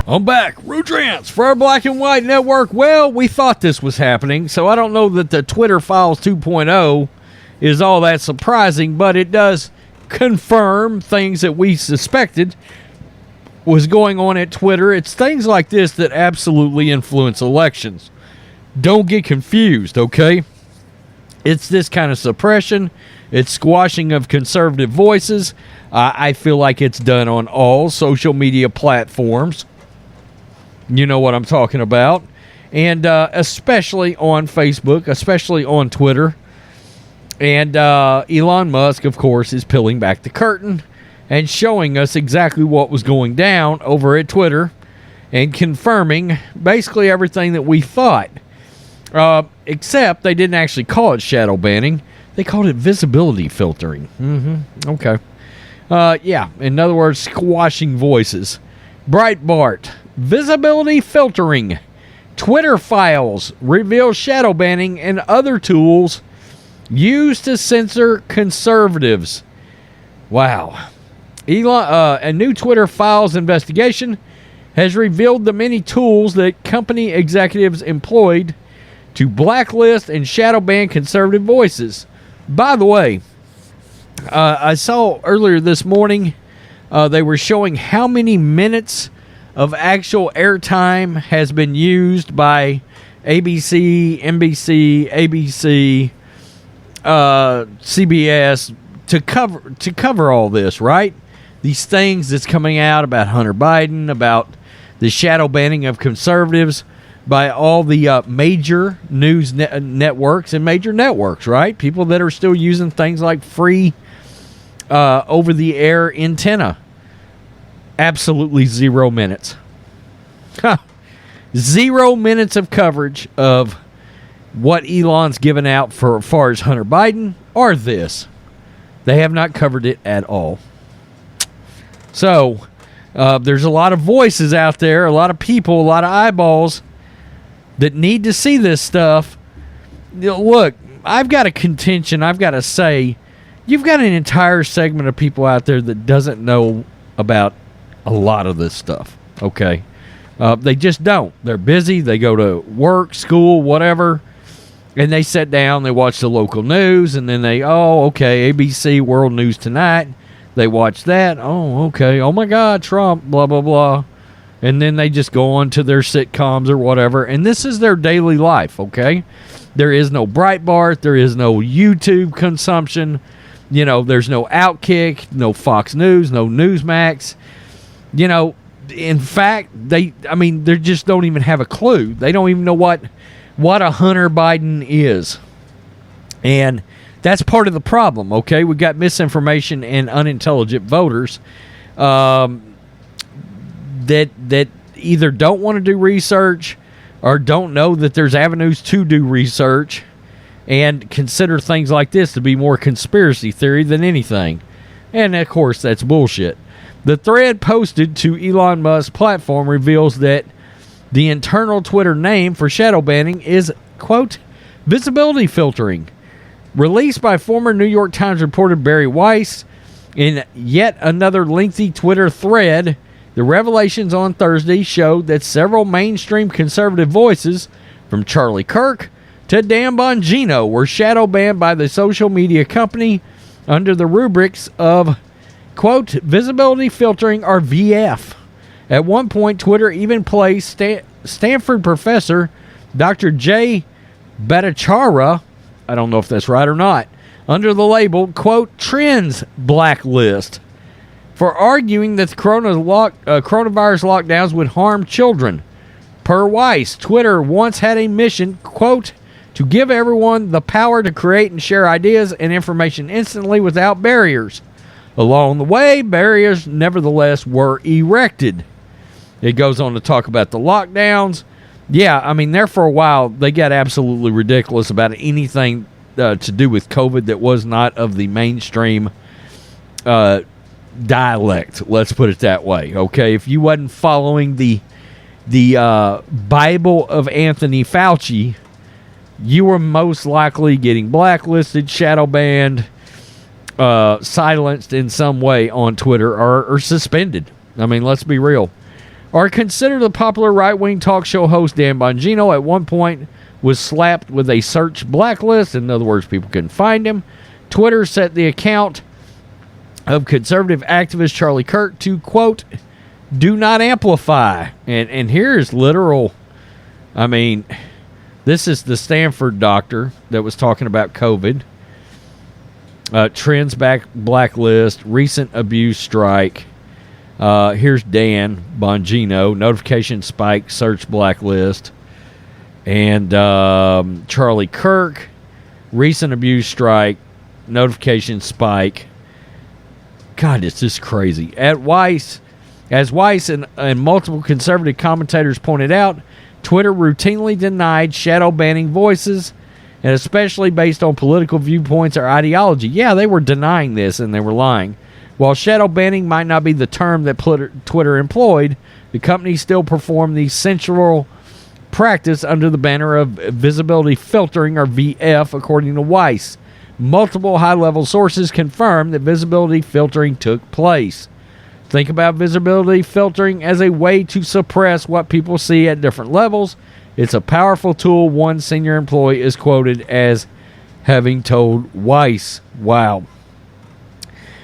I'm back. Rudrans for our Black and White Network. Well, we thought this was happening, so I don't know that the Twitter Files 2.0 is all that surprising, but it does confirm things that we suspected was going on at Twitter. It's things like this that absolutely influence elections. Don't get confused, okay? It's this kind of suppression. It's squashing of conservative voices. I feel like it's done on all social media platforms. You know what I'm talking about. And especially on Facebook, especially on Twitter. And Elon Musk, of course, is peeling back the curtain and showing us exactly what was going down over at Twitter and confirming basically everything that we thought. Except they didn't actually call it shadow banning. They called it visibility filtering. Okay. Yeah, in other words, squashing voices. Breitbart, visibility filtering. Twitter Files reveal shadow banning and other tools used to censor conservatives. Wow. A new Twitter Files investigation has revealed the many tools that company executives employed to blacklist and shadow ban conservative voices. By the way, I saw earlier this morning they were showing how many minutes of actual airtime has been used by ABC, NBC, ABC, CBS to cover all this, right? These things that's coming out about Hunter Biden, about the shadow banning of conservatives by all the major news networks and major networks, right? People that are still using things like free over-the-air antenna. Absolutely 0 minutes. 0 minutes of coverage of what Elon's given out for as far as Hunter Biden or this. They have not covered it at all. So, there's a lot of voices out there, a lot of people, a lot of eyeballs that need to see this stuff. Look, I've got a contention. I've got to say, you've got an entire segment of people out there that doesn't know about a lot of this stuff, okay? They just don't. They're busy. They go to work, school, whatever, and they sit down, they watch the local news, and then okay, ABC World News Tonight. They watch that. Oh, okay. Oh, my God, Trump, blah, blah, blah. And then they just go on to their sitcoms or whatever. And this is their daily life, okay? There is no Breitbart. There is no YouTube consumption. You know, there's no Outkick, no Fox News, no Newsmax. You know, in fact, they just don't even have a clue. They don't even know what a Hunter Biden is. And that's part of the problem, okay? We've got misinformation and unintelligent voters that either don't want to do research or don't know that there's avenues to do research and consider things like this to be more conspiracy theory than anything. And, of course, that's bullshit. The thread posted to Elon Musk's platform reveals that the internal Twitter name for shadow banning is, quote, visibility filtering. Released by former New York Times reporter Barry Weiss in yet another lengthy Twitter thread, the revelations on Thursday showed that several mainstream conservative voices, from Charlie Kirk to Dan Bongino, were shadow banned by the social media company under the rubrics of, quote, visibility filtering or VF. At one point, Twitter even placed Stanford professor Dr. Jay Bhattacharya, I don't know if that's right or not, under the label, quote, trends blacklist for arguing that the coronavirus lockdowns would harm children. Per Weiss, Twitter once had a mission, quote, to give everyone the power to create and share ideas and information instantly without barriers. Along the way, barriers nevertheless were erected. It goes on to talk about the lockdowns. Yeah, I mean, there for a while, they got absolutely ridiculous about anything to do with COVID that was not of the mainstream dialect. Let's put it that way, okay? If you wasn't following the Bible of Anthony Fauci, you were most likely getting blacklisted, shadow banned, silenced in some way on Twitter, or suspended. I mean, let's be real. Or consider the popular right-wing talk show host Dan Bongino at one point was slapped with a search blacklist. In other words, people couldn't find him. Twitter set the account of conservative activist Charlie Kirk to, quote, do not amplify. And here's literal, I mean, this is the Stanford doctor that was talking about COVID. Trends back blacklist, recent abuse strike. Here's Dan Bongino, notification spike, search blacklist. And Charlie Kirk, recent abuse strike, notification spike. God, it's just crazy. As Weiss and multiple conservative commentators pointed out, Twitter routinely denied shadow banning voices, and especially based on political viewpoints or ideology. Yeah, they were denying this and they were lying. While shadow banning might not be the term that Twitter employed, the company still performed the central practice under the banner of visibility filtering, or VF, according to Weiss. Multiple high-level sources confirmed that visibility filtering took place. Think about visibility filtering as a way to suppress what people see at different levels. It's a powerful tool, one senior employee is quoted as having told Weiss. Wow.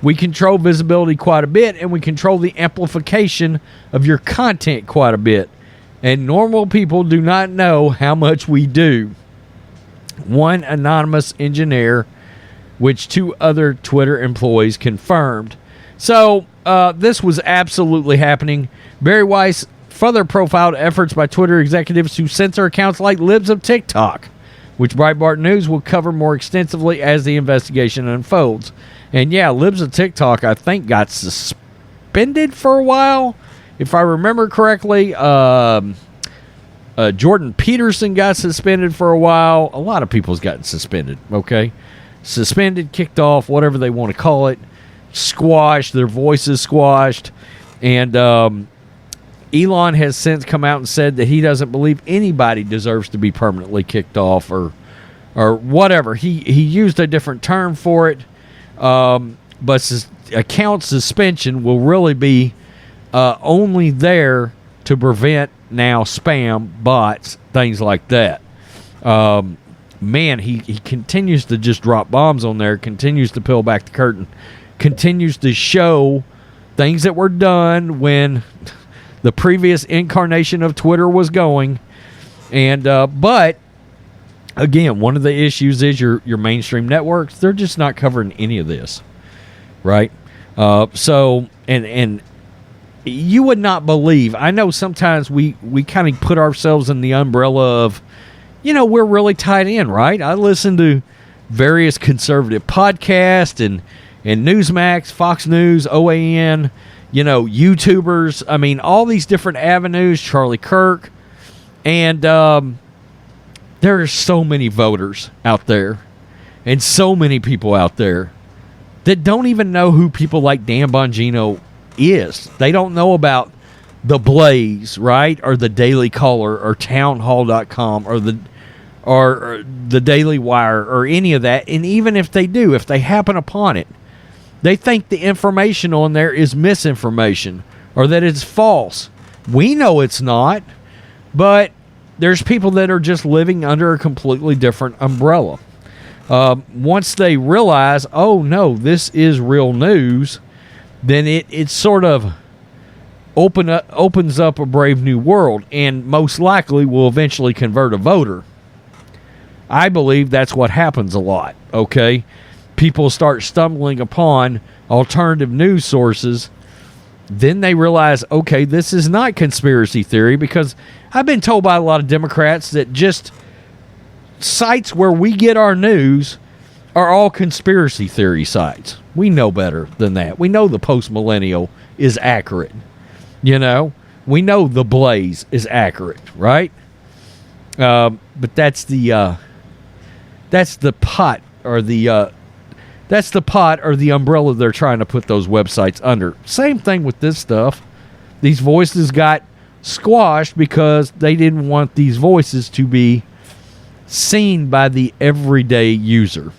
We control visibility quite a bit, and we control the amplification of your content quite a bit. And normal people do not know how much we do. One anonymous engineer, which two other Twitter employees confirmed. So this was absolutely happening. Barry Weiss further profiled efforts by Twitter executives to censor accounts like Libs of TikTok, which Breitbart News will cover more extensively as the investigation unfolds. And yeah, Libs of TikTok, I think, got suspended for a while. If I remember correctly, Jordan Peterson got suspended for a while. A lot of people's gotten suspended, okay? Suspended, kicked off, whatever they want to call it. Squashed, their voices squashed. And Elon has since come out and said that he doesn't believe anybody deserves to be permanently kicked off or whatever. He used a different term for it. But account suspension will really be only there to prevent now spam, bots, things like that. Man, he continues to just drop bombs on there, continues to peel back the curtain, continues to show things that were done when the previous incarnation of Twitter was going. And but again, one of the issues is your mainstream networks, they're just not covering any of this, right? So and you would not believe, I know sometimes we kind of put ourselves in the umbrella of, we're really tied in, right? I listen to various conservative podcasts and Newsmax, Fox News, OAN, YouTubers. I mean, all these different avenues, Charlie Kirk. And there are so many voters out there and so many people out there that don't even know who people like Dan Bongino is. They don't know about The Blaze, right? Or the Daily Caller or townhall.com or the Daily Wire or any of that. And even if they do, if they happen upon it, they think the information on there is misinformation or that it's false. We know it's not, but there's people that are just living under a completely different umbrella. Once they realize, oh no, this is real news, then it sort of opens up a brave new world, and most likely will eventually convert a voter. I believe that's what happens a lot, okay? People start stumbling upon alternative news sources. Then they realize, okay, this is not conspiracy theory, because I've been told by a lot of Democrats that just sites where we get our news are all conspiracy theory sites. We know better than that. We know the Post-Millennial is accurate. We know the Blaze is accurate, right? But that's the pot or the umbrella they're trying to put those websites under. Same thing with this stuff. These voices got squashed because they didn't want these voices to be seen by the everyday user.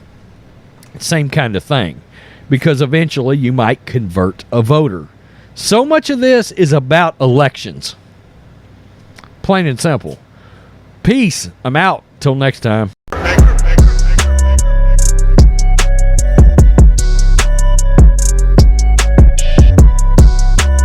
Same kind of thing. Because eventually you might convert a voter. So much of this is about elections. Plain and simple. Peace. I'm out. Till next time.